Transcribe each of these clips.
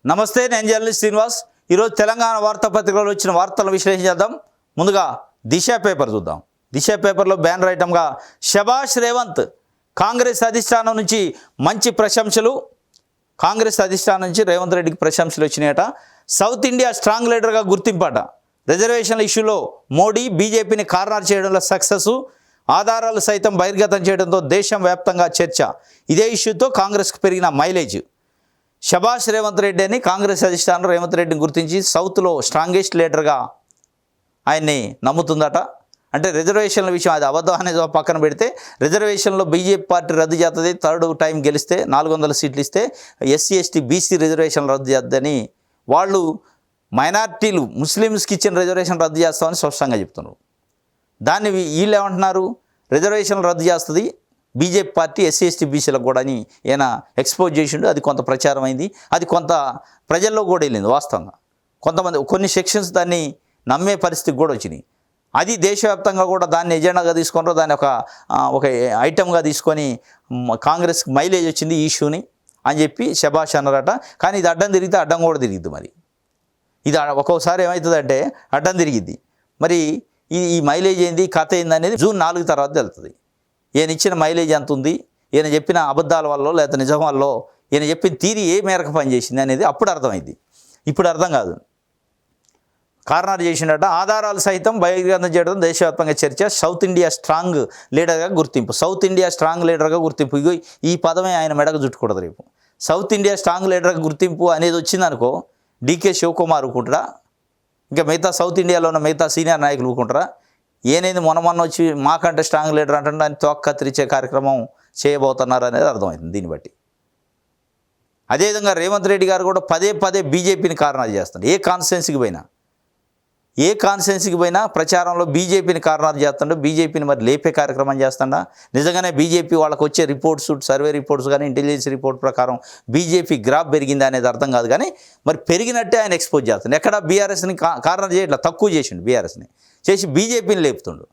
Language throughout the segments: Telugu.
నమస్తే, నేను జర్నలిస్ట్ శ్రీనివాస్. ఈరోజు తెలంగాణ వార్తాపత్రికలో వచ్చిన వార్తలను విశ్లేషించేద్దాం. ముందుగా దిశ పేపర్ చూద్దాం. దిశ పేపర్లో బ్యానర్ ఐటమ్గా శభాష్ రేవంత్, కాంగ్రెస్ అధిష్టానం నుంచి మంచి ప్రశంసలు. కాంగ్రెస్ అధిష్టానం నుంచి రేవంత్ రెడ్డికి ప్రశంసలు వచ్చినాయట. సౌత్ ఇండియా స్ట్రాంగ్ లీడర్గా గుర్తింపట. రిజర్వేషన్ల ఇష్యూలో మోడీ బీజేపీని కార్నర్ చేయడంలో సక్సెస్. ఆధారాలు సైతం బహిర్గతం చేయడంతో దేశం వ్యాప్తంగా చర్చ. ఇదే ఇష్యూతో కాంగ్రెస్కు పెరిగిన మైలేజ్. శభాష్ రేవంత్ రెడ్డి అని కాంగ్రెస్ అధిష్టానం రేవంత్ రెడ్డిని గుర్తించి సౌత్లో స్ట్రాంగెస్ట్ లీడర్గా ఆయన్ని నమ్ముతుందట. అంటే రిజర్వేషన్ల విషయం అది అబద్ధం అనేది పక్కన పెడితే, రిజర్వేషన్లో బీజేపీ పార్టీ రద్దు చేస్తుంది. థర్డ్ టైం గెలిస్తే 400 సీట్లు ఇస్తే ఎస్సీ ఎస్టీ బీసీ రిజర్వేషన్లు రద్దు చేద్దని వాళ్ళు మైనార్టీలు ముస్లిమ్స్కి ఇచ్చిన రిజర్వేషన్ రద్దు చేస్తామని స్పష్టంగా చెప్తున్నారు. దాన్ని వీళ్ళు ఏమంటున్నారు, రిజర్వేషన్లు రద్దు చేస్తుంది బీజేపీ పార్టీ ఎస్సీ ఎస్టీ బీసీలకు కూడా అని ఈయన ఎక్స్పోజ్ చేసిండు. అది కొంత ప్రచారం అయింది, అది కొంత ప్రజల్లో కూడా వెళ్ళింది. వాస్తవంగా కొంతమంది కొన్ని సెక్షన్స్ దాన్ని నమ్మే పరిస్థితికి కూడా వచ్చినాయి. అది దేశవ్యాప్తంగా కూడా దాన్ని ఎజెండాగా తీసుకున్నారు. దాన్ని ఒక ఐటమ్గా తీసుకొని కాంగ్రెస్కి మైలేజ్ వచ్చింది ఈ ఇష్యూని అని చెప్పి శభాష్ అన్నారట. కానీ ఇది అడ్డం తిరిగితే అడ్డం కూడా తిరిగిద్ది. మరి ఇది ఒక్కోసారి ఏమవుతుందంటే అడ్డం తిరిగిద్ది. మరి ఈ మైలేజ్ ఏంది, కథ ఏంది అనేది జూన్ 4 తర్వాత తెలుస్తుంది. ఈయన ఇచ్చిన మైలేజ్ ఎంత ఉంది, ఈయన చెప్పిన అబద్ధాల వల్ల లేదా నిజం వల్ల ఈయన చెప్పిన తీరి ఏ మేరకు పనిచేసింది అనేది అప్పుడు అర్థమైంది. ఇప్పుడు అర్థం కాదు. కార్నర్ చేసిండట. ఆధారాలు సైతం బహిర్గతం చేయడం దేశవ్యాప్తంగా చర్చ. సౌత్ ఇండియా స్ట్రాంగ్ లీడర్గా గుర్తింపు. సౌత్ ఇండియా స్ట్రాంగ్ లీడర్గా గుర్తింపు. ఇగో ఈ పదమే ఆయన మెడకు చుట్టుకూడదు రేపు. సౌత్ ఇండియా స్ట్రాంగ్ లీడర్గా గుర్తింపు అనేది వచ్చిందనుకో, డీకే శివకుమార్ ఊరుకుంటారా, ఇంకా మిగతా సౌత్ ఇండియాలో ఉన్న మిగతా సీనియర్ నాయకులు ఊరుకుంటారా? ఏనేది మొన్న వచ్చి మాకంటే స్ట్రాంగ్ లీడర్ అంటే దాన్ని తోక కత్తిరించే కార్యక్రమం చేయబోతున్నారు అనేది అర్థమవుతుంది దీన్ని బట్టి. అదేవిధంగా రేవంత్ రెడ్డి గారు కూడా పదే పదే బీజేపీని కార్నర్ చేస్తున్నారు. ఏ కాన్స్టిట్యున్సీకి పోయినా ప్రచారంలో బీజేపీని కార్నర్ చేస్తుండే, బీజేపీని మరి లేపే కార్యక్రమం చేస్తుండా. నిజంగానే బీజేపీ వాళ్ళకు వచ్చే రిపోర్ట్స్, సర్వే రిపోర్ట్స్ కానీ ఇంటెలిజెన్స్ రిపోర్ట్ ప్రకారం బీజేపీ గ్రాఫ్ పెరిగింది అనేది అర్థం కాదు. కానీ మరి పెరిగినట్టే ఆయన ఎక్స్పోజ్ చేస్తుంది. ఎక్కడ బీఆర్ఎస్ని కార్నర్ చేయట్లా, తక్కువ చేసిండు. బీఆర్ఎస్ని చేసి బీజేపీని లేపుతుండు.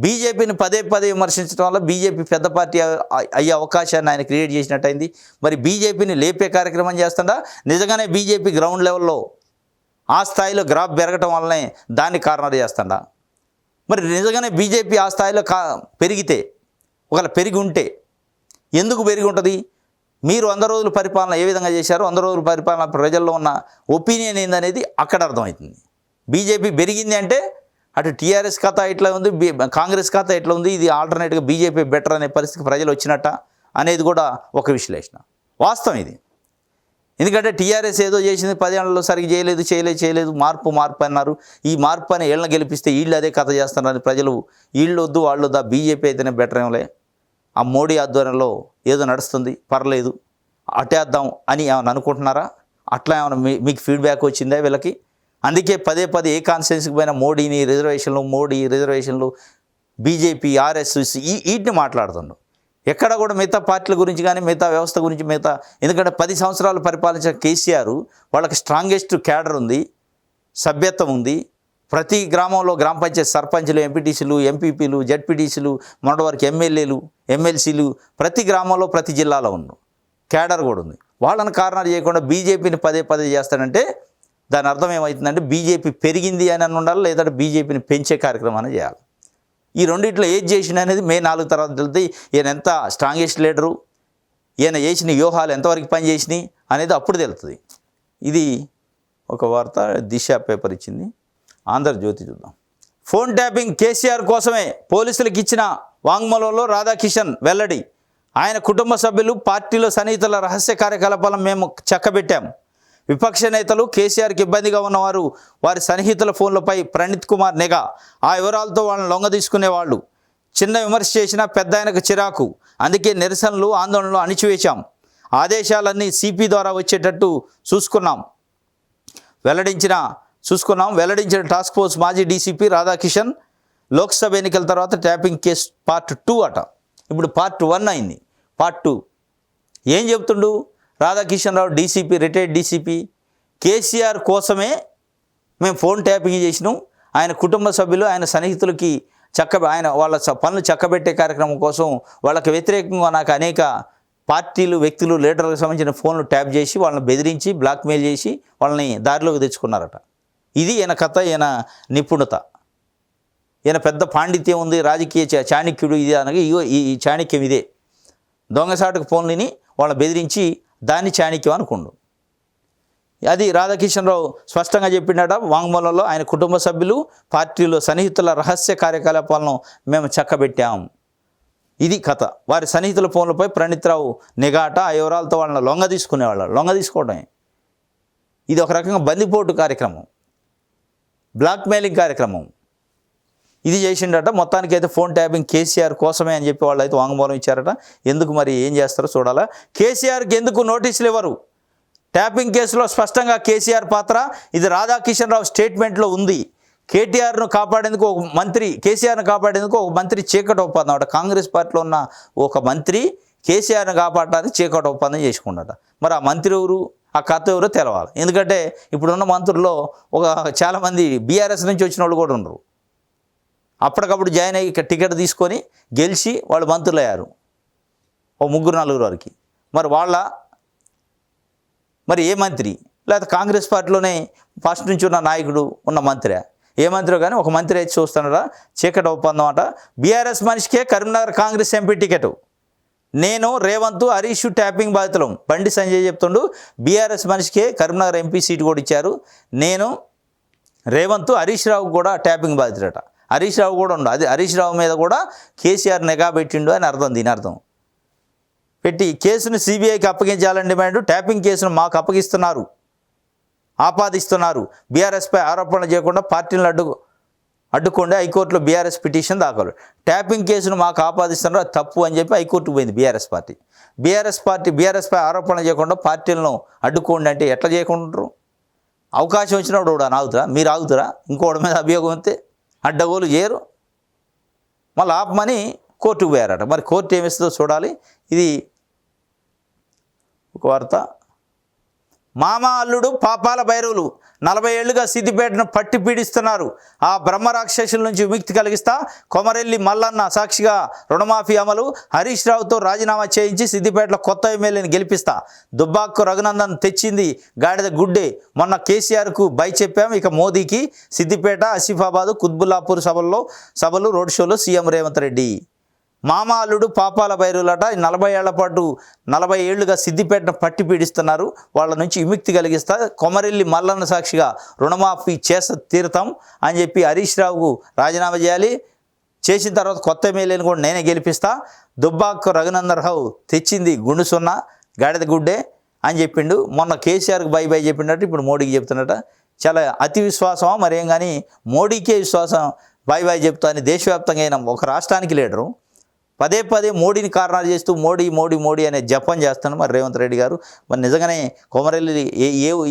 బీజేపీని పదే పదే విమర్శించడం వల్ల బీజేపీ పెద్ద పార్టీ అయ్యే అవకాశాన్ని ఆయన క్రియేట్ చేసినట్టయింది. మరి బీజేపీని లేపే కార్యక్రమం చేస్తుండా, నిజంగానే బీజేపీ గ్రౌండ్ లెవెల్లో ఆ స్థాయిలో గ్రాఫ్ పెరగటం వల్లనే దాన్ని కార్నర్ చేస్తుండా. మరి నిజంగానే బీజేపీ ఆ స్థాయిలో పెరిగితే, ఒకవేళ పెరిగి ఉంటే ఎందుకు పెరిగి ఉంటుంది? మీరు 100 రోజుల పరిపాలన ఏ విధంగా చేశారో 100 రోజుల పరిపాలన ప్రజల్లో ఉన్న ఒపీనియన్ ఏందనేది అక్కడ అర్థమవుతుంది. బీజేపీ పెరిగింది అంటే అటు టీఆర్ఎస్ ఖాతా ఎట్లా ఉంది, కాంగ్రెస్ ఖాతా ఎట్లా ఉంది, ఇది ఆల్టర్నేట్గా బీజేపీ బెటర్ అనే పరిస్థితికి ప్రజలు వచ్చినట్ట అనేది కూడా ఒక విశ్లేషణ. వాస్తవం ఇది. ఎందుకంటే టీఆర్ఎస్ ఏదో చేసింది 10 ఏళ్లలో సరిగ్గా చేయలేదు, మార్పు అన్నారు. ఈ మార్పు అని ఏళ్ళని గెలిపిస్తే వీళ్ళు అదే కథ చేస్తున్నారని ప్రజలు వీళ్ళు వద్దు వాళ్ళు వద్దా, బీజేపీ అయితేనే బెటర్ ఏమలే, ఆ మోడీ ఆధ్వర్యంలో ఏదో నడుస్తుంది పర్లేదు అటేద్దాం అని ఏమైనా అనుకుంటున్నారా? అట్లా ఏమైనా మీకు ఫీడ్బ్యాక్ వచ్చిందా వీళ్ళకి? అందుకే పదే ఏ కాన్స్టిట్యున్సీకి పోయినా మోడీ రిజర్వేషన్లు బీజేపీ ఆర్ఎస్ఎస్ వీటిని మాట్లాడుతుండ్రు. ఎక్కడ కూడా మిగతా పార్టీల గురించి కానీ మిగతా వ్యవస్థ గురించి ఎందుకంటే 10 సంవత్సరాలు పరిపాలించిన కేసీఆర్ వాళ్ళకి స్ట్రాంగెస్ట్ క్యాడర్ ఉంది, సభ్యత్వం ఉంది. ప్రతి గ్రామంలో గ్రామ పంచాయతీ సర్పంచ్లు, ఎంపీటీసీలు, ఎంపీపీలు, జడ్పీటీసీలు, మొన్నటి వరకు ఎమ్మెల్యేలు, ఎమ్మెల్సీలు ప్రతి గ్రామంలో ప్రతి జిల్లాలో ఉన్నారు. క్యాడర్ కూడా ఉంది. వాళ్ళని కార్నర్ చేయకుండా బీజేపీని పదే చేస్తాడంటే దాని అర్థం ఏమవుతుందంటే బీజేపీ పెరిగింది అని ఉండాలి, లేదంటే బీజేపీని పెంచే కార్యక్రమాన్ని చేయాలి. ఈ రెండిట్లో ఏది చేసిన అనేది మే 4 తర్వాత తెలుస్తుంది. ఈయన ఎంత స్ట్రాంగెస్ట్ లీడరు, ఈయన చేసిన వ్యూహాలు ఎంతవరకు పనిచేసినాయి అనేది అప్పుడు తెలుస్తుంది. ఇది ఒక వార్త దిశ పేపర్ ఇచ్చింది. ఆంధ్రజ్యోతి చూద్దాం. ఫోన్ ట్యాపింగ్ కేసీఆర్ కోసమే పోలీసులకు ఇచ్చిన వాంగ్మూలంలో రాధాకిషన్ వెల్లడి. ఆయన కుటుంబ సభ్యులు, పార్టీలో సన్నిహితుల రహస్య కార్యకలాపాలను మేము చక్కబెట్టాము. విపక్ష నేతలు, కేసీఆర్కి ఇబ్బందిగా ఉన్నవారు, వారి సన్నిహితుల ఫోన్లపై ప్రణీత్ కుమార్ నిఘా. ఆ వివరాలతో వాళ్ళని లొంగ తీసుకునేవాళ్ళు. చిన్న విమర్శ చేసినా పెద్ద ఆయనకు చిరాకు. అందుకే నిరసనలు, ఆందోళనలు అణిచివేశాం. ఆదేశాలన్నీ సిపి ద్వారా వచ్చేటట్టు వెల్లడించిన టాస్క్ ఫోర్స్ మాజీ డీసీపీ రాధాకిషన్. లోక్సభ ఎన్నికల తర్వాత ట్యాపింగ్ కేసు పార్ట్ 2 అట. ఇప్పుడు పార్ట్ 1 అయింది. పార్ట్ 2 ఏం చెప్తుండు రాధాకిషన్ రావు, డీసీపీ, రిటైర్డ్ డీసీపీ. కేసీఆర్ కోసమే మేము ఫోన్ ట్యాపింగ్ చేసినాం. ఆయన కుటుంబ సభ్యులు, ఆయన సన్నిహితులకి ఆయన వాళ్ళ పనులు చక్కబెట్టే కార్యక్రమం కోసం వాళ్ళకి వ్యతిరేకంగా నాకు అనేక పార్టీలు వ్యక్తులు లీడర్లకు సంబంధించిన ఫోన్లు ట్యాప్ చేసి వాళ్ళని బెదిరించి బ్లాక్మెయిల్ చేసి వాళ్ళని దారిలోకి తెచ్చుకున్నారట. ఇది ఈయన కథ, ఈయన నిపుణత, ఈయన పెద్ద పాండిత్యం ఉంది, రాజకీయ చాణక్యుడు ఇది అనగా ఈ చాణక్యం ఇదే. దొంగసాటుకు ఫోన్లని వాళ్ళని బెదిరించి దాన్ని చాణక్యం అనుకుండు. అది రాధాకిషన్రావు స్పష్టంగా చెప్పినట వాంగ్మూలంలో. ఆయన కుటుంబ సభ్యులు పార్టీలో సన్నిహితుల రహస్య కార్యకలాపాలను మేము చక్కబెట్టాం. ఇది కథ. వారి సన్నిహితుల ఫోన్లపై ప్రణీత్రావు నిఘాట, ఆ వివరాలతో వాళ్ళని లొంగ తీసుకోవడమే. ఇది ఒక రకంగా బందిపోటు కార్యక్రమం, బ్లాక్మెయిలింగ్ కార్యక్రమం. ఇది చేసిండట. మొత్తానికి అయితే ఫోన్ ట్యాపింగ్ కేసీఆర్ కోసమే అని చెప్పి వాళ్ళు అయితే వాంగ్మూలం ఇచ్చారట. ఎందుకు మరి ఏం చేస్తారో చూడాలా. కేసీఆర్కి ఎందుకు నోటీసులు ఇవ్వరు? ట్యాపింగ్ కేసులో స్పష్టంగా కేసీఆర్ పాత్ర ఇది రాధాకిషన్రావు స్టేట్మెంట్లో ఉంది. కేటీఆర్ను కాపాడేందుకు ఒక మంత్రి, కేసీఆర్ను కాపాడేందుకు ఒక మంత్రి చీకటి ఒప్పందం అట. కాంగ్రెస్ పార్టీలో ఉన్న ఒక మంత్రి కేసీఆర్ను కాపాడడానికి చీకటి ఒప్పందం చేసుకున్నట. మరి ఆ మంత్రి ఎవరు, ఆ కథ ఎవరో తెలవాలి. ఎందుకంటే ఇప్పుడున్న మంత్రుల్లో చాలామంది బీఆర్ఎస్ నుంచి వచ్చిన వాళ్ళు కూడా ఉన్నారు. అప్పటికప్పుడు జాయిన్ అయ్యి టికెట్ తీసుకొని గెలిచి వాళ్ళు మంత్రులు అయ్యారు, ఓ 3-4 వరకు. మరి ఏ మంత్రి, లేకపోతే కాంగ్రెస్ పార్టీలోనే ఫస్ట్ నుంచి ఉన్న నాయకుడు ఉన్న మంత్రి, ఏ మంత్రో కానీ ఒక మంత్రి అయితే చూస్తున్నారా చీకటి ఒప్పందం అట. బీఆర్ఎస్ మనిషికే కరీంనగర్ కాంగ్రెస్ ఎంపీ టికెట్, నేను రేవంత్ హరీష్ ట్యాపింగ్ బాధితులం. బండి సంజయ్ చెప్తుండు బీఆర్ఎస్ మనిషికే కరీంనగర్ ఎంపీ సీటు కూడా ఇచ్చారు. నేను రేవంత్ హరీష్ రావు కూడా ట్యాపింగ్ బాధితుడట. హరీష్ రావు కూడా ఉండు, అది హరీష్ రావు మీద కూడా కేసీఆర్ నిఘా పెట్టిండు అని అర్థం. దీని అర్థం పెట్టి కేసును సిబిఐకి అప్పగించాలని డిమాండ్. ట్యాపింగ్ కేసును మాకు అప్పగిస్తున్నారు, ఆపాదిస్తున్నారు. బీఆర్ఎస్పై ఆరోపణలు చేయకుండా పార్టీలను అడ్డుకోండి. హైకోర్టులో బీఆర్ఎస్ పిటిషన్ దాఖలు. ట్యాపింగ్ కేసును మాకు ఆపాదిస్తున్నారు, అది తప్పు అని చెప్పి హైకోర్టుకు పోయింది బీఆర్ఎస్ పార్టీ. బీఆర్ఎస్పై ఆరోపణలు చేయకుండా పార్టీలను అడ్డుకోండి అంటే ఎట్లా చేయకుంటారు? అవకాశం వచ్చినప్పుడు కూడా ఆగుతారా? మీరు ఆగుతారా? ఇంకోటి మీద అభియోగం వస్తే అడ్డగోలు చేయరు. మళ్ళీ ఆపమని కోర్టుకు పోయారట. మరి కోర్టు ఏమిస్తుందో చూడాలి. ఇది ఒక వార్త. మామ అల్లుడు పాపాల భైరవులు 40 ఏళ్లుగా సిద్దిపేటను పట్టి పీడిస్తున్నారు. ఆ బ్రహ్మరాక్షసుల నుంచి విముక్తి కలిగిస్తా. కొమరెల్లి మల్లన్న సాక్షిగా రుణమాఫీ అమలు. హరీష్ రావుతో రాజీనామా చేయించి సిద్దిపేటలో కొత్త ఎమ్మెల్యేని గెలిపిస్తా. దుబ్బాకు రఘునందన్ తెచ్చింది గాడిద గుడ్డే. మొన్న కేసీఆర్కు బై చెప్పాం, ఇక మోదీకి. సిద్దిపేట, ఆసిఫాబాదు, కుత్బుల్లాపూర్ సభలు రోడ్ షోలో సీఎం రేవంత్ రెడ్డి. మామ అల్లుడు పాపాల భైరవులట 40 ఏళ్లుగా సిద్దిపేటను పట్టి పీడిస్తున్నారు. వాళ్ళ నుంచి విముక్తి కలిగిస్తా. కొమరెల్లి మల్లన్న సాక్షిగా రుణమాఫీ తీరుతాం అని చెప్పి హరీష్ రావుకు రాజీనామా చేయాలి. చేసిన తర్వాత కొత్త ఎమ్మెల్యేని కూడా నేనే గెలిపిస్తా. దుబ్బాకు రఘునందరావు తెచ్చింది గుండు సున్నా గాడిద గుడ్డే అని చెప్పిండు. మొన్న కేసీఆర్కి బై చెప్పిండట, ఇప్పుడు మోడీకి చెప్తున్నట. చాలా అతి విశ్వాసమా మరేం కానీ మోడీకే విశ్వాసం బై చెప్తా అని దేశవ్యాప్తంగా అయిన ఒక రాష్ట్రానికి లీడరు పదే మోడీని కారణాలు చేస్తూ మోడీ అనే జపం చేస్తాను మరి రేవంత్ రెడ్డి గారు. మరి నిజంగానే కొమరెల్లి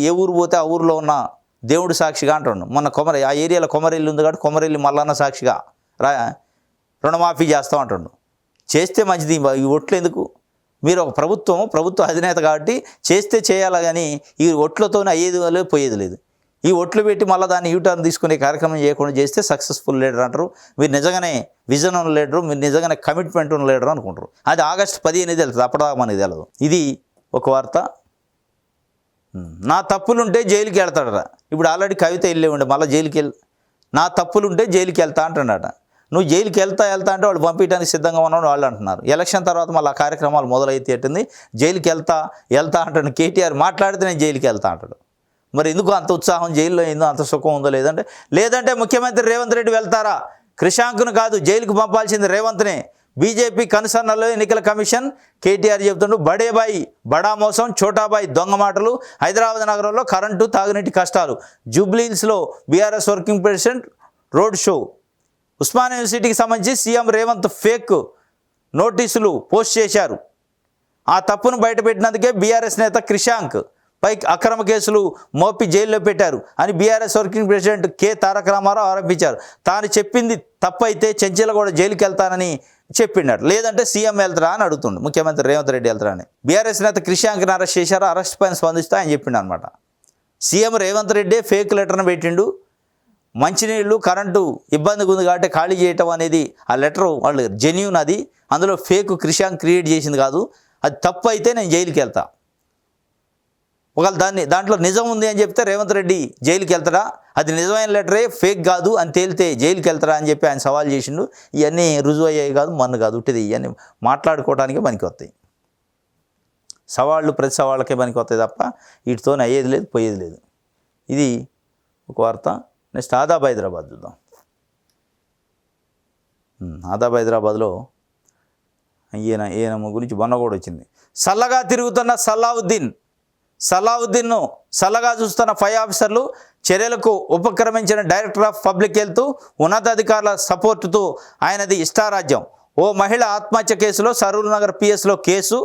ఏ ఊరు పోతే ఆ ఊరిలో ఉన్న దేవుడు సాక్షిగా అంటుండు. మొన్న ఆ ఏరియాలో కొమరెల్లి ఉంది కాబట్టి కొమరెల్లి మల్లన్న సాక్షిగా రుణమాఫీ చేస్తాం అంటుండు. చేస్తే మంచిది. ఈ ఒట్లు ఎందుకు? మీరు ఒక ప్రభుత్వ అధినేత కాబట్టి చేస్తే చేయాలి, కానీ ఈ ఒట్లతోనే అయ్యేది లేదు, పోయేది లేదు. ఈ ఒట్లు పెట్టి మళ్ళీ దాన్ని యూటర్న్ తీసుకునే కార్యక్రమం చేయకుండా చేస్తే సక్సెస్ఫుల్ లీడర్ అంటారు. మీరు నిజంగానే విజన్ ఉన్న లీడరు, మీరు నిజంగానే కమిట్మెంట్ ఉన్న లీడర్ అనుకుంటారు. అది ఆగస్టు 15 తెలుస్తుంది, అప్పటిదాకా మనకి తెలియదు. ఇది ఒక వార్త. నా తప్పులుంటే జైలుకి వెళ్తాడట. ఇప్పుడు ఆల్రెడీ కవిత వెళ్ళే ఉండే, మళ్ళీ జైలుకి నా తప్పులుంటే జైలుకి వెళ్తా అంటున్నాడట. నువ్వు జైలుకి వెళ్తా అంటే వాళ్ళు పంపించడానికి సిద్ధంగా ఉన్నావు వాళ్ళు అంటున్నారు. ఎలక్షన్ తర్వాత మళ్ళీ ఆ కార్యక్రమాలు మొదలైతేటుంది. జైలుకి వెళ్తా అంటాడు కేటీఆర్. మాట్లాడితే నేను జైలుకి వెళ్తా అంటాడు. మరి ఎందుకు అంత ఉత్సాహం? జైల్లో ఏందో అంత సుఖం ఉందో లేదంటే ముఖ్యమంత్రి రేవంత్ రెడ్డి వెళ్తారా? క్రిషాంక్ను కాదు జైలుకు పంపాల్సింది రేవంత్నే. బీజేపీ కనుసన్నలో ఎన్నికల కమిషన్. కేటీఆర్ చెబుతుండు బడేబాయి బడా మోసం, చోటాబాయి దొంగ మాటలు. హైదరాబాద్ నగరంలో కరెంటు, తాగునీటి కష్టాలు. జూబ్లీహిల్స్లో BRS working president road show. Osmania యూనివర్సిటీకి సంబంధించి సీఎం రేవంత్ ఫేక్ నోటీసులు పోస్ట్ చేశారు. ఆ తప్పును బయటపెట్టినందుకే బీఆర్ఎస్ నేత క్రిషాంక్ పై అక్రమ కేసులు మోపి జైల్లో పెట్టారు అని బీఆర్ఎస్ వర్కింగ్ ప్రెసిడెంట్ కె తారక రామారావు ఆరోపించారు. తాను చెప్పింది తప్పైతే చెంచల కూడా జైలుకి వెళ్తానని చెప్పిండాడు. లేదంటే సీఎం వెళ్తారా అని అడుగుతుండు. ముఖ్యమంత్రి రేవంత్ రెడ్డి వెళ్తారా అని. బీఆర్ఎస్ నేత క్రిషాంక్ని అరెస్ట్ చేశారు. అరెస్ట్ పైన స్పందిస్తా అని చెప్పిండు అనమాట. సీఎం రేవంత్ రెడ్డి ఫేక్ లెటర్ను పెట్టిండు. మంచినీళ్ళు, కరెంటు ఇబ్బందిగా ఉంది కాబట్టి ఖాళీ చేయటం అనేది ఆ లెటర్ వాళ్ళు జెన్యూన్, అది అందులో ఫేక్ క్రిషాంక్ క్రియేట్ చేసింది కాదు. అది తప్పు అయితే నేను జైలుకి వెళ్తా. ఒకవేళ దాంట్లో నిజం ఉంది అని చెప్తే రేవంత్ రెడ్డి జైలుకి వెళ్తాడా, అది నిజమైన లెటరే ఫేక్ కాదు అని తేలితే జైలుకి వెళ్తాడా అని చెప్పి ఆయన సవాల్ చేసిండు. ఇవన్నీ రుజువు అయ్యాయి కాదు, మన్ను కాదు, ఉట్టిది. ఇవన్నీ మాట్లాడుకోవడానికే పనికి వస్తాయి. సవాళ్ళు ప్రతి సవాళ్ళకే పనికి వస్తాయి తప్ప వీటితో అయ్యేది లేదు, పోయేది లేదు. ఇది ఒక వార్త. నెక్స్ట్ ఆదాబ్ హైదరాబాద్ చూద్దాం. ఆదాబ్ హైదరాబాద్లో ఈయన గురించి మొన్న కూడా వచ్చింది. సల్లగా తిరుగుతున్న సలావుద్దీన్ను సల్లగా చూస్తున్న 5 ఆఫీసర్లు, చర్యలకు ఉపక్రమించిన డైరెక్టర్ ఆఫ్ పబ్లిక్ హెల్త్, ఉన్నతాధికారుల సపోర్టుతో ఆయనది ఇష్టారాజ్యం. ఓ మహిళ ఆత్మహత్య కేసులో సరూర్ నగర్ పిఎస్లో కేసు,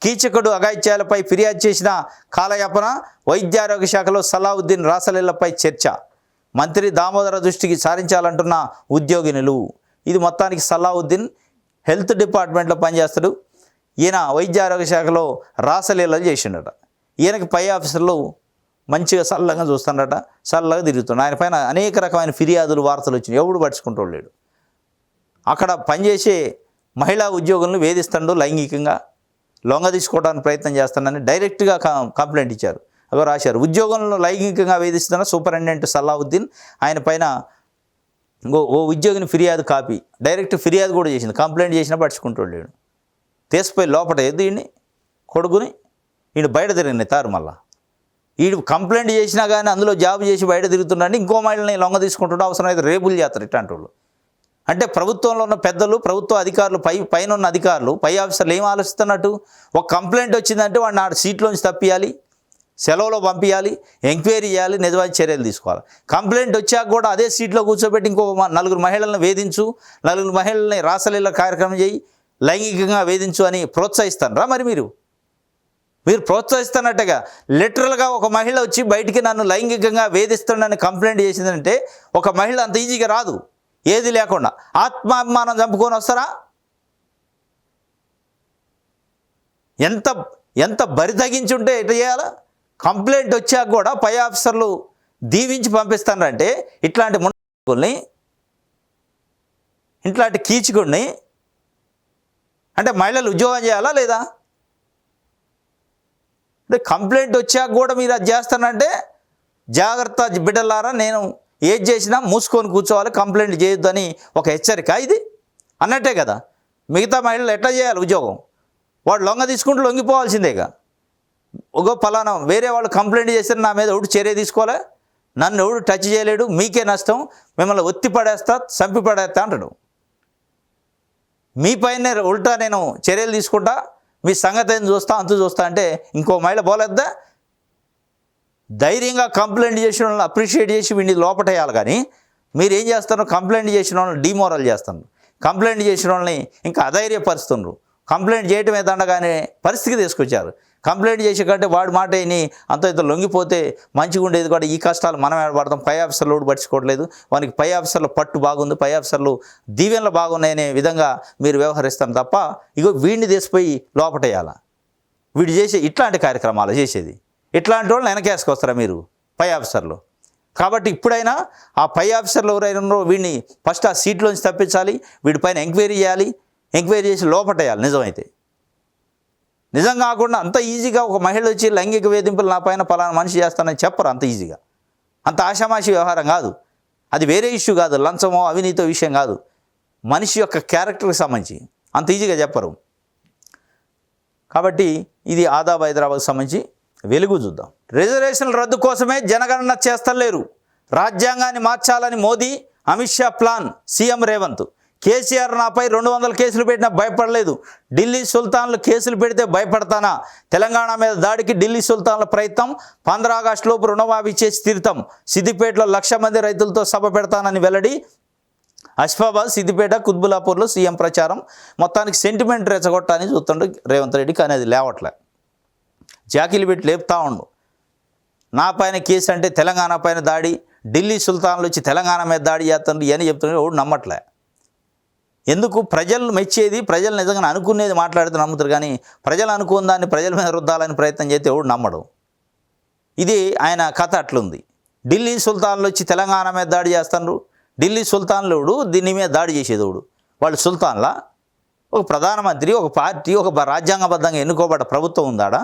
కీచకుడు అఘాయిత్యాలపై ఫిర్యాదు చేసిన కాలయాపన, వైద్యారోగ్య శాఖలో సలావుద్దీన్ రాసలీలపై చర్చ, మంత్రి దామోదర దృష్టికి సారించాలంటున్న ఉద్యోగినులు. ఇది మొత్తానికి సలావుద్దీన్ హెల్త్ డిపార్ట్మెంట్లో పనిచేస్తాడు. ఈయన వైద్యారోగ్య శాఖలో రాసలీలలు చేసిండట. ఈయనకి 5 ఆఫీసర్లు మంచిగా చల్లగా చూస్తాడట, చల్లగా తిరుగుతున్నాడు. ఆయన పైన అనేక రకమైన ఫిర్యాదులు, వార్తలు వచ్చినాయి. ఎవడు పట్టించుకుంటూ లేడు. అక్కడ పనిచేసే మహిళా ఉద్యోగులను వేధిస్తాడు, లైంగికంగా లొంగ తీసుకోవడానికి ప్రయత్నం చేస్తానని డైరెక్ట్గా కంప్లైంట్ ఇచ్చారు. అవి రాశారు. ఉద్యోగులను లైంగికంగా వేధిస్తున్న సూపరింటెండెంట్ సలావుద్దీన్, ఆయన పైన ఓ ఉద్యోగిని ఫిర్యాదు కాపీ, డైరెక్ట్ ఫిర్యాదు కూడా చేసింది. కంప్లైంట్ చేసినా పట్టించుకుంటూ లేడు. తీసిపోయి లోపల ఈయన్ని కొడుకుని ఈయన బయట తిరిగినాయి తారు. మళ్ళా వీడు కంప్లైంట్ చేసినా కానీ అందులో జాబ్ చేసి బయట తిరుగుతున్నాడు. ఇంకో మహిళని లొంగ తీసుకుంటుంటే అవసరమైతే రేపులు చేస్తారు ఇట్లాంటి వాళ్ళు. అంటే ప్రభుత్వంలో ఉన్న పెద్దలు, ప్రభుత్వ అధికారులు, పైన ఉన్న అధికారులు, పై ఆఫీసర్లు ఏం ఆలోచిస్తున్నట్టు, ఒక కంప్లైంట్ వచ్చిందంటే వాడిని ఆడ సీట్లోంచి తప్పియాలి, సెలవులో పంపించాలి, ఎంక్వైరీ చేయాలి, నిజమైన చర్యలు తీసుకోవాలి. కంప్లైంట్ వచ్చాక కూడా అదే సీట్లో కూర్చోబెట్టి ఇంకో 4 మహిళలను వేధించు, 4 మహిళల్ని రాసలీల కార్యక్రమం చేయి, లైంగికంగా వేధించు అని ప్రోత్సహిస్తారా? మరి మీరు ప్రోత్సహిస్తున్నట్టుగా లిటరల్గా ఒక మహిళ వచ్చి బయటికి నన్ను లైంగికంగా వేధిస్తున్నానని కంప్లైంట్ చేసిందంటే ఒక మహిళ అంత ఈజీగా రాదు, ఏది లేకుండా. ఆత్మాభిమానం చంపుకొని వస్తారా? ఎంత బరి తగ్గించుంటే ఎట్లా చేయాలా? కంప్లైంట్ వచ్చాక కూడా 5 ఆఫీసర్లు దీవించి పంపిస్తానంటే ఇట్లాంటి ముందుని, ఇట్లాంటి కీచుకుడిని అంటే మహిళలు ఉద్యోగం చేయాలా లేదా? అంటే కంప్లైంట్ వచ్చాక కూడా మీరు అది చేస్తానంటే జాగ్రత్త బిడ్డలారా, నేను ఏది చేసినా మూసుకొని కూర్చోవాలి, కంప్లైంట్ చేయొద్దని ఒక హెచ్చరిక ఇది అన్నట్టే కదా. మిగతా మహిళలు ఎట్లా చేయాలి ఉద్యోగం? వాడు లొంగ తీసుకుంటూ లొంగిపోవాల్సిందేగా. ఒక పలానా వేరే వాళ్ళు కంప్లైంట్ చేస్తే నా మీద ఎవడు చర్య తీసుకోలే, నన్ను ఎవడు టచ్ చేయలేడు, మీకే నష్టం, మిమ్మల్ని ఒత్తి పడేస్తా, చంపి పడేస్తా అంటాడు. మీ పైన ఉల్టా నేను చర్యలు తీసుకుంటా, మీ సంగతి ఏం చూస్తా, అంతు చూస్తా అంటే ఇంకో మహిళ పోలేద్దా? ధైర్యంగా కంప్లైంట్ చేసిన వాళ్ళని అప్రిషియేట్ చేసి వీడిని లోపటేయాలి. కానీ మీరు ఏం చేస్తారు? కంప్లైంట్ చేసిన వాళ్ళని డిమోరల్ చేస్తున్నారు, కంప్లైంట్ చేసిన వాళ్ళని ఇంకా అధైర్యపరుస్తున్నారు. కంప్లైంట్ చేయటమే దండగానే పరిస్థితికి తీసుకొచ్చారు. కంప్లైంట్ చేసే కంటే వాడి మాట విని అంత ఇంత లొంగిపోతే మంచిగా ఉండేది. కూడా ఈ కష్టాలు మనం ఏడబడతాం. 5 ఆఫీసర్లు ఓడి పట్టించుకోవట్లేదు, వానికి 5 ఆఫీసర్ల పట్టు బాగుంది, 5 ఆఫీసర్లు దీవెనలు బాగున్నాయనే విధంగా మీరు వ్యవహరిస్తాం తప్ప ఇగో వీడిని తీసిపోయి లోపటేయాలా? వీడు చేసే ఇట్లాంటి కార్యక్రమాలు చేసేది ఇట్లాంటి వాళ్ళని వెనకేసుకొస్తారా మీరు 5 ఆఫీసర్లు? కాబట్టి ఇప్పుడైనా ఆ 5 ఆఫీసర్లు ఎవరైనా వీడిని ఫస్ట్ ఆ సీట్లోంచి తప్పించాలి, వీడిపైన ఎంక్వైరీ చేయాలి, ఎంక్వైరీ చేసి లోపటేయాలి. నిజమైతే నిజం కాకుండా అంత ఈజీగా ఒక మహిళ వచ్చి లైంగిక వేధింపులు నా పైన పలానా మనిషి చేస్తానని చెప్పరు. అంత ఈజీగా, అంత ఆషామాషి వ్యవహారం కాదు. అది వేరే ఇష్యూ కాదు, లంచమో అవినీతో విషయం కాదు, మనిషి యొక్క క్యారెక్టర్కి సంబంధించి అంత ఈజీగా చెప్పరు. కాబట్టి ఇది ఆదాబ్ హైదరాబాద్కి సంబంధించి వెలుగు చూద్దాం. రిజర్వేషన్ల రద్దు కోసమే జనగణన చేస్తలేరు, రాజ్యాంగాన్ని మార్చాలని మోదీ, అమిత్ షా ప్లాన్, సీఎం రేవంత్. కేసీఆర్ నాపై 200 కేసులు పెట్టినా భయపడలేదు, ఢిల్లీ సుల్తాన్లు కేసులు పెడితే భయపడతానా? తెలంగాణ మీద దాడికి ఢిల్లీ సుల్తాన్ల ప్రయత్నం, 15 ఆగస్టులోపు రుణమాఫీ చేసి తీరుతాం, సిద్దిపేటలో 1,00,000 మంది రైతులతో సభ పెడతానని వెల్లడి. అసిఫాబాద్, సిద్దిపేట, కుత్బులాపూర్లో సీఎం ప్రచారం. మొత్తానికి సెంటిమెంట్ రెచ్చగొట్టాలని చూస్తుండే రేవంత్ రెడ్డి, కానీ అది లేవట్లే. జాకీలు పెట్టి లేపుతా ఉండు. నా పైన కేసు అంటే తెలంగాణ పైన దాడి, ఢిల్లీ సుల్తాన్లు వచ్చి తెలంగాణ మీద దాడి చేస్తుండ్రు అని చెప్తుండే ఎవడు నమ్మట్లే. ఎందుకు? ప్రజలు మెచ్చేది, ప్రజలు నిజంగా అనుకునేది మాట్లాడితే నమ్ముతారు. కానీ ప్రజలు అనుకున్న దాన్ని ప్రజల మీద రుద్దాలని ప్రయత్నం చేస్తే ఎవడు నమ్మడు. ఇది ఆయన కథ అట్లుంది. ఢిల్లీ సుల్తాన్లు వచ్చి తెలంగాణ మీద దాడి చేస్తున్నారు. ఢిల్లీ సుల్తాన్లు ఎవడు? దీని మీద దాడి చేసేదోడు? వాళ్ళు సుల్తాన్లా? ఒక ప్రధానమంత్రి, ఒక పార్టీ, ఒక రాజ్యాంగబద్ధంగా ఎన్నుకోబడ్డ ప్రభుత్వం ఉందాడా?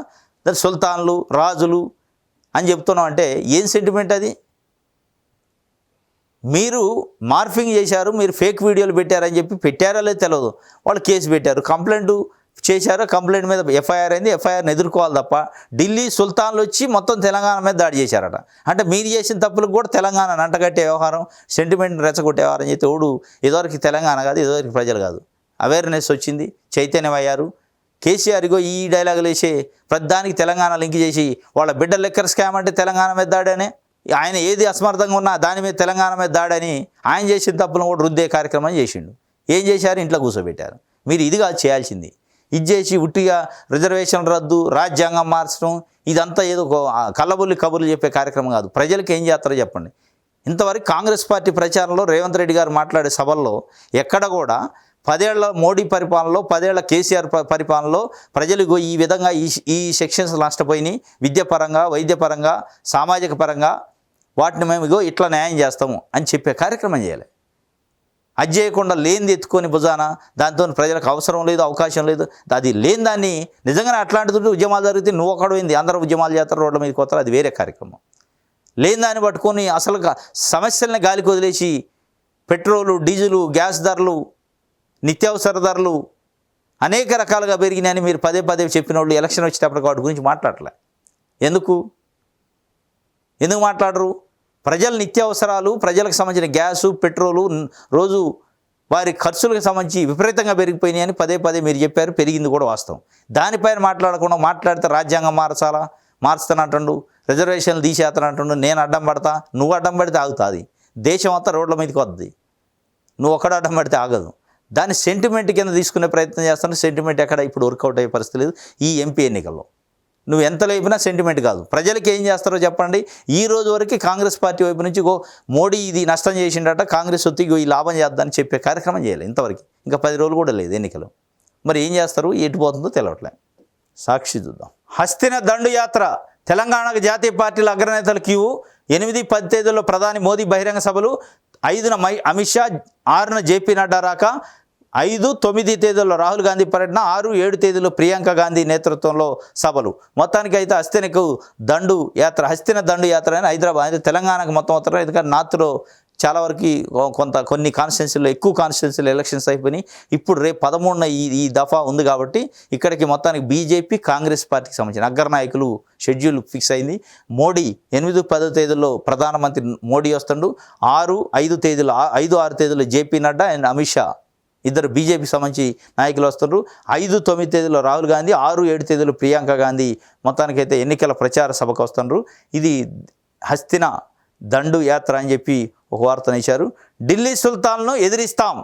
దాని సుల్తాన్లు, రాజులు అని చెప్తున్నాం అంటే ఏం సెంటిమెంట్ అది? మీరు మార్ఫింగ్ చేశారు, మీరు ఫేక్ వీడియోలు పెట్టారని చెప్పి పెట్టారా లేదు తెలియదు. వాళ్ళు కేసు పెట్టారు, కంప్లైంట్ చేశారు, కంప్లైంట్ మీద ఎఫ్ఐఆర్ అయింది. ఎఫ్ఐఆర్ని ఎదుర్కోవాలి తప్ప ఢిల్లీ సుల్తాన్లు వచ్చి మొత్తం తెలంగాణ మీద దాడి చేశారట. అంటే మీరు చేసిన తప్పులకు కూడా తెలంగాణ అంటగట్టే వ్యవహారం, సెంటిమెంట్ రెచ్చగొట్టే వ్యవహారం చేస్తే ఓడు ఇదివరకు తెలంగాణ కాదు, ఇదివరకు ప్రజలు కాదు, అవేర్నెస్ వచ్చింది, చైతన్యం అయ్యారు. కేసీఆర్ ఇగో ఈ డైలాగులు వేసే ప్రతిదానికి తెలంగాణ లింక్ చేసి వాళ్ళ బిడ్డ లెక్కర్ స్కామ్ అంటే తెలంగాణ మీద దాడని, ఆయన ఏది అసమర్థంగా ఉన్నా దాని మీద తెలంగాణ మీద దాడని ఆయన చేసిన తప్పులను కూడా రుద్దే కార్యక్రమం చేసిండు. ఏం చేశారు? ఇంట్లో కూర్చోబెట్టారు. మీరు ఇది కాదు చేయాల్సింది. ఇది చేసి ఉట్టిగా రిజర్వేషన్ రద్దు, రాజ్యాంగం మార్చడం, ఇదంతా ఏదో కళ్ళబుల్లి కబుర్లు చెప్పే కార్యక్రమం కాదు. ప్రజలకు ఏం చేస్తారో చెప్పండి. ఇంతవరకు కాంగ్రెస్ పార్టీ ప్రచారంలో రేవంత్ రెడ్డి గారు మాట్లాడే సభల్లో ఎక్కడ కూడా 10 ఏళ్ల మోడీ పరిపాలనలో, 10 ఏళ్ల కేసీఆర్ పరిపాలనలో ప్రజలు ఈ విధంగా ఈ సెక్షన్స్ నష్టపోయినాయి, విద్యాపరంగా, వైద్యపరంగా, సామాజిక పరంగా, వాటిని మేము ఇట్లా న్యాయం చేస్తాము అని చెప్పే కార్యక్రమం చేయాలి. అది చేయకుండా లేనిది ఎత్తుకొని భుజాన దాంతో ప్రజలకు అవసరం లేదు, అవకాశం లేదు. అది లేని దాన్ని నిజంగానే అట్లాంటిది ఉద్యమాలు జరిగితే నువ్వు ఒకడైంది, అందరూ ఉద్యమాలు చేస్తారు, రోడ్ల మీదకి వస్తారు, అది వేరే కార్యక్రమం. లేని దాన్ని పట్టుకొని అసలు సమస్యల్ని గాలికి వదిలేసి పెట్రోలు, డీజిలు, గ్యాస్ ధరలు, నిత్యావసర ధరలు అనేక రకాలుగా పెరిగినాయని మీరు పదే చెప్పిన వాళ్ళు ఎలక్షన్ వచ్చేటప్పటికి వాటి గురించి మాట్లాడలే. ఎందుకు మాట్లాడరు? ప్రజల నిత్యావసరాలు, ప్రజలకు సంబంధించిన గ్యాసు, పెట్రోలు రోజు వారి ఖర్చులకు సంబంధించి విపరీతంగా పెరిగిపోయినాయని పదే మీరు చెప్పారు. పెరిగింది కూడా వాస్తవం. దానిపైన మాట్లాడకుండా మాట్లాడితే రాజ్యాంగం మార్చుతానంటుండు, రిజర్వేషన్లు తీసేస్తానంటుండు, నేను అడ్డం పడతా, నువ్వు అడ్డం పడితే ఆగుతుంది, దేశం అంతా రోడ్ల మీదకి వస్తుంది, నువ్వు ఒక్కడ అడ్డం పడితే ఆగదు. దాన్ని సెంటిమెంట్ కింద తీసుకునే ప్రయత్నం చేస్తాను. సెంటిమెంట్ ఎక్కడ ఇప్పుడు వర్కౌట్ అయ్యే పరిస్థితి లేదు. ఈ ఎంపీ ఎన్నికల్లో నువ్వు ఎంత లేపినా సెంటిమెంట్ కాదు. ప్రజలకి ఏం చేస్తారో చెప్పండి. ఈ రోజు వరకు కాంగ్రెస్ పార్టీ వైపు నుంచి మోడీ ఇది నష్టం చేసిండట, కాంగ్రెస్ వచ్చి ఈ లాభం చేద్దామని చెప్పే కార్యక్రమం చేయాలి. ఇంతవరకు ఇంకా 10 రోజులు కూడా లేదు ఎన్నికలు. మరి ఏం చేస్తారు, ఎటు పోతుందో తెలియట్లే. సాక్షి చూద్దాం. హస్తిన దండు యాత్ర, తెలంగాణకు జాతీయ పార్టీల అగ్రనేతల క్యూ. 8-10 తేదీల్లో ప్రధాని మోదీ బహిరంగ సభలు. 5న అమిత్ షా, 6న జేపీ నడ్డా రాక, 5-9 తేదీల్లో రాహుల్ గాంధీ పర్యటన, 6-7 తేదీల్లో ప్రియాంక గాంధీ నేతృత్వంలో సభలు. మొత్తానికి అయితే హస్తిన దండు యాత్ర అని హైదరాబాద్, తెలంగాణకు మొత్తం అవుతారు. ఎందుకంటే నార్త్లో చాలా వరకు కొన్ని కాన్స్టిట్యున్సీలో, ఎక్కువ కాన్స్టిట్యున్సీలో ఎలక్షన్స్ అయిపోయినాయి. ఇప్పుడు రేపు 13న ఈ దఫా ఉంది కాబట్టి ఇక్కడికి మొత్తానికి బీజేపీ, కాంగ్రెస్ పార్టీకి సంబంధించిన అగ్రనాయకులు షెడ్యూల్ ఫిక్స్ అయింది. మోడీ 8-10 తేదీల్లో ప్రధానమంత్రి మోడీ వస్తుండు. 5-6 తేదీల్లో జేపీ నడ్డా అండ్ అమిత్ షా ఇద్దరు బీజేపీకి సంబంధించి నాయకులు వస్తున్నారు. 5-9 తేదీల్లో రాహుల్ గాంధీ, 6-7 తేదీల్లో ప్రియాంక గాంధీ మొత్తానికైతే ఎన్నికల ప్రచార సభకు వస్తున్నారు. ఇది హస్తిన దండు యాత్ర అని చెప్పి ఒక వార్తనిచ్చారు. ఢిల్లీ సుల్తాన్ను ఎదిరిస్తాం,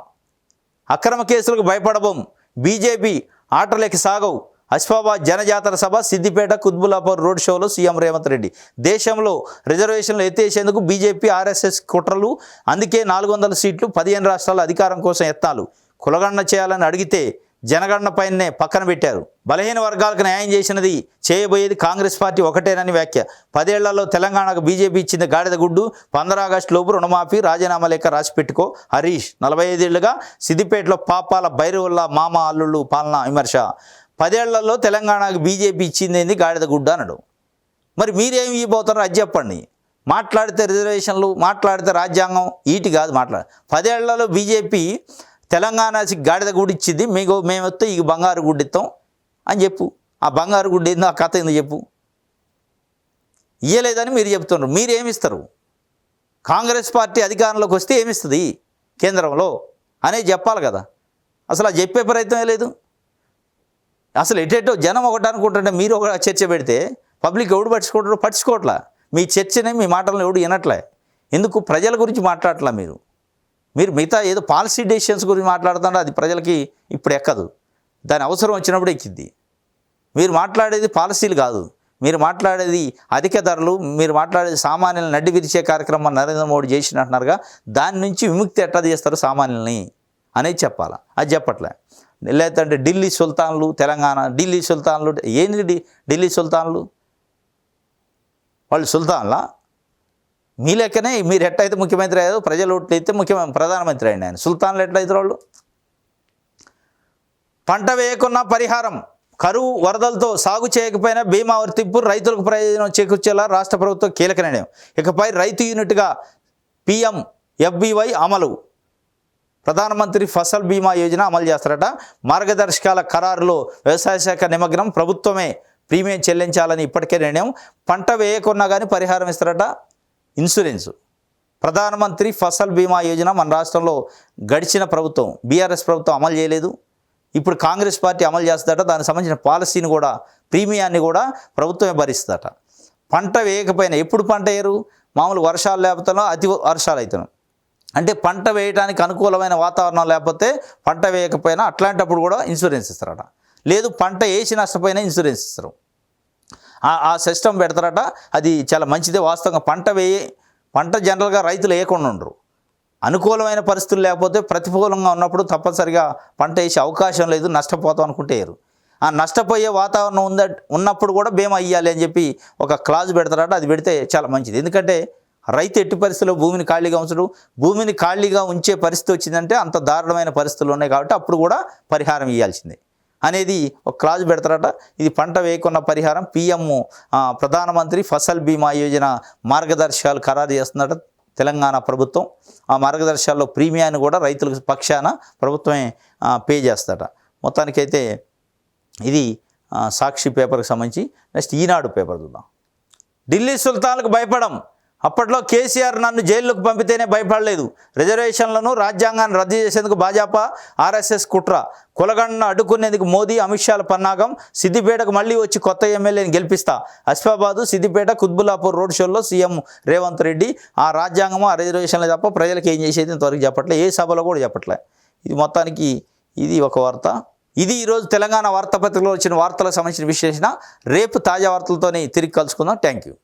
అక్రమ కేసులకు భయపడబోం, బీజేపీ ఆటలకి సాగవు. అసిఫాబాద్ జనజాతర సభ, సిద్దిపేట, కుత్బుల్లాపూర్ రోడ్ షోలో సీఎం రేవంత్ రెడ్డి. దేశంలో రిజర్వేషన్లు ఎత్తేసేందుకు బీజేపీ, ఆర్ఎస్ఎస్ కుట్రలు, అందుకే 400 సీట్లు, 15 రాష్ట్రాల అధికారం కోసం యత్నాలు. కులగణన చేయాలని అడిగితే జనగణన పైనే పక్కన పెట్టారు. బలహీన వర్గాలకు న్యాయం చేసినది, చేయబోయేది కాంగ్రెస్ పార్టీ ఒకటేనని వ్యాఖ్య. 10 ఏళ్లలో తెలంగాణకు బీజేపీ ఇచ్చింది గాడిద గుడ్డు. 15 ఆగస్టు లోపు రుణమాఫీ, రాజీనామా లేఖ రాసి పెట్టుకో హరీష్. 45 ఏళ్లుగా సిద్దిపేటలో పాపాల బైరవుల్లా మామ అల్లుళ్ళు పాలన విమర్శ. 10 ఏళ్లలో తెలంగాణకు బీజేపీ ఇచ్చింది గాడిద గుడ్డు అనడు. మరి మీరేమి ఇవ్వబోతారో అది చెప్పండి. మాట్లాడితే రిజర్వేషన్లు, మాట్లాడితే రాజ్యాంగం, ఈటి కాదు మాట్లాడు. 10 ఏళ్లలో బీజేపీ తెలంగాణకి గాడిద గుడ్డు ఇచ్చింది, మేము వస్తే ఇక బంగారు గుడ్డు ఇస్తాం అని చెప్పు. ఆ బంగారు గుడ్డు ఏందో ఆ కథ ఏందో చెప్పు. ఇయ్యలేదని మీరు చెప్తున్నారు. మీరేమిస్తారు? కాంగ్రెస్ పార్టీ అధికారంలోకి వస్తే ఏమిస్తుంది కేంద్రంలో అనేది చెప్పాలి కదా. అసలు ఆ చెప్పే ప్రయత్నమే లేదు. అసలు ఎటేటో జనం ఒకటి అనుకుంటుంటే మీరు ఒక చర్చ పెడితే పబ్లిక్ ఎవడు పట్టించుకోవట్లా. మీ చర్చనే, మీ మాటలను ఎవడు వినట్లే. ఎందుకు? ప్రజల గురించి మాట్లాడట్లా. మీరు మిగతా ఏదో పాలసీ డెసిషన్స్ గురించి మాట్లాడుతుంటే అది ప్రజలకి ఇప్పుడు ఎక్కదు. దాని అవసరం వచ్చినప్పుడు ఎక్కిద్ది. మీరు మాట్లాడేది పాలసీలు కాదు, మీరు మాట్లాడేది అధిక ధరలు, మీరు మాట్లాడేది సామాన్యులను నడ్డి విరిచే కార్యక్రమం నరేంద్ర మోడీ చేసినట్టున్నారుగా. దాని నుంచి విముక్తి ఎట్లా చేస్తారు సామాన్యుల్ని అనేది చెప్పాలా. అది చెప్పట్లే. లేదంటే ఢిల్లీ సుల్తాన్లు, తెలంగాణ ఢిల్లీ సుల్తాన్లు. ఏంటి ఢిల్లీ సుల్తాన్లు? వాళ్ళు సుల్తాన్లా? మీ లెక్కనే మీరు ఎట్లయితే ముఖ్యమంత్రి అయ్యారో ప్రజలు ఓట్లు అయితే ప్రధానమంత్రి అయ్యండి ఆయన. సుల్తాన్లు ఎట్లయితే వాళ్ళు? పంట వేయకున్న పరిహారం, కరువు వరదలతో సాగు చేయకపోయినా బీమా వర్తింపు, రైతులకు ప్రయోజనం చేకూర్చేలా రాష్ట్ర ప్రభుత్వం కీలక నిర్ణయం. ఇకపై రైతు యూనిట్గా PMFBY అమలు. ప్రధానమంత్రి ఫసల్ బీమా యోజన అమలు చేస్తారట. మార్గదర్శకాల ఖరారులో వ్యవసాయ శాఖ నిమగ్నం, ప్రభుత్వమే ప్రీమియం చెల్లించాలని ఇప్పటికే నిర్ణయం. పంట వేయకున్నా కానీ పరిహారం ఇస్తారట. ఇన్సూరెన్సు, ప్రధానమంత్రి ఫసల్ బీమా యోజన మన రాష్ట్రంలో గడిచిన ప్రభుత్వం బీఆర్ఎస్ ప్రభుత్వం అమలు చేయలేదు. ఇప్పుడు కాంగ్రెస్ పార్టీ అమలు చేస్తుందట. దానికి సంబంధించిన పాలసీని కూడా, ప్రీమియాన్ని కూడా ప్రభుత్వమే భరిస్తుందట. పంట వేయకపోయినా, ఎప్పుడు పంట వేయరు, మామూలు వర్షాలు లేకపోతే అతి వర్షాలు అవుతున్నాయి, అంటే పంట వేయడానికి అనుకూలమైన వాతావరణం లేకపోతే పంట వేయకపోయినా అట్లాంటప్పుడు కూడా ఇన్సూరెన్స్ ఇస్తారట. లేదు పంట వేసి నష్టపోయినా ఇన్సూరెన్స్ ఇస్తారు. ఆ సిస్టమ్ పెడతారట. అది చాలా మంచిదే. వాస్తవంగా పంట జనరల్గా రైతులు వేయకుండా ఉండరు. అనుకూలమైన పరిస్థితులు లేకపోతే, ప్రతికూలంగా ఉన్నప్పుడు తప్పనిసరిగా పంట వేసే అవకాశం లేదు, నష్టపోతాం అనుకుంటే వేయరు. ఆ నష్టపోయే వాతావరణం ఉన్నప్పుడు కూడా బీమా ఇవ్వాలి అని చెప్పి ఒక క్లాజ్ పెడతారట. అది పెడితే చాలా మంచిది. ఎందుకంటే రైతు ఎట్టి పరిస్థితుల్లో భూమిని ఖాళీగా ఉంచడు. భూమిని ఖాళీగా ఉంచే పరిస్థితి వచ్చిందంటే అంత దారుణమైన పరిస్థితులు ఉన్నాయి కాబట్టి అప్పుడు కూడా పరిహారం ఇవ్వాల్సిందే అనేది ఒక క్లాజ్ పెడతారట. ఇది పంట వేయకున్న పరిహారం ప్రధానమంత్రి ఫసల్ బీమా యోజన మార్గదర్శకాలు ఖరారు చేస్తున్నట తెలంగాణ ప్రభుత్వం. ఆ మార్గదర్శకాల్లో ప్రీమియాన్ని కూడా రైతులకు పక్షాన ప్రభుత్వమే పే చేస్తారట. మొత్తానికైతే ఇది సాక్షి పేపర్కి సంబంధించి. నెక్స్ట్ ఈనాడు పేపర్ చూద్దాం. ఢిల్లీ సుల్తాన్లకు భయపడం, అప్పట్లో కేసీఆర్ నన్ను జైల్లోకి పంపితేనే భయపడలేదు, రిజర్వేషన్లను రాజ్యాంగాన్ని రద్దు చేసేందుకు భాజపా RSS కుట్ర, కులగణను అడ్డుకునేందుకు మోదీ అమిత్ షాల పన్నాగం, సిద్దిపేటకు మళ్ళీ వచ్చి కొత్త ఎమ్మెల్యేని గెలిపిస్తా, అసిఫాబాదు సిద్దిపేట కుత్బుల్లాపూర్ రోడ్ షోల్లో సీఎం రేవంత్ రెడ్డి. ఆ రాజ్యాంగము ఆ రిజర్వేషన్లు తప్ప ప్రజలకు ఏం చేసేది ఇంతవరకు చెప్పట్లే, ఏ సభలో కూడా చెప్పట్లే. ఇది మొత్తానికి ఇది ఒక వార్త. ఇది ఈరోజు తెలంగాణ వార్తాపత్రికలో వచ్చిన వార్తలకు సంబంధించిన విశ్లేషణ. రేపు తాజా వార్తలతోనే తిరిగి కలుసుకుందాం. Thank you.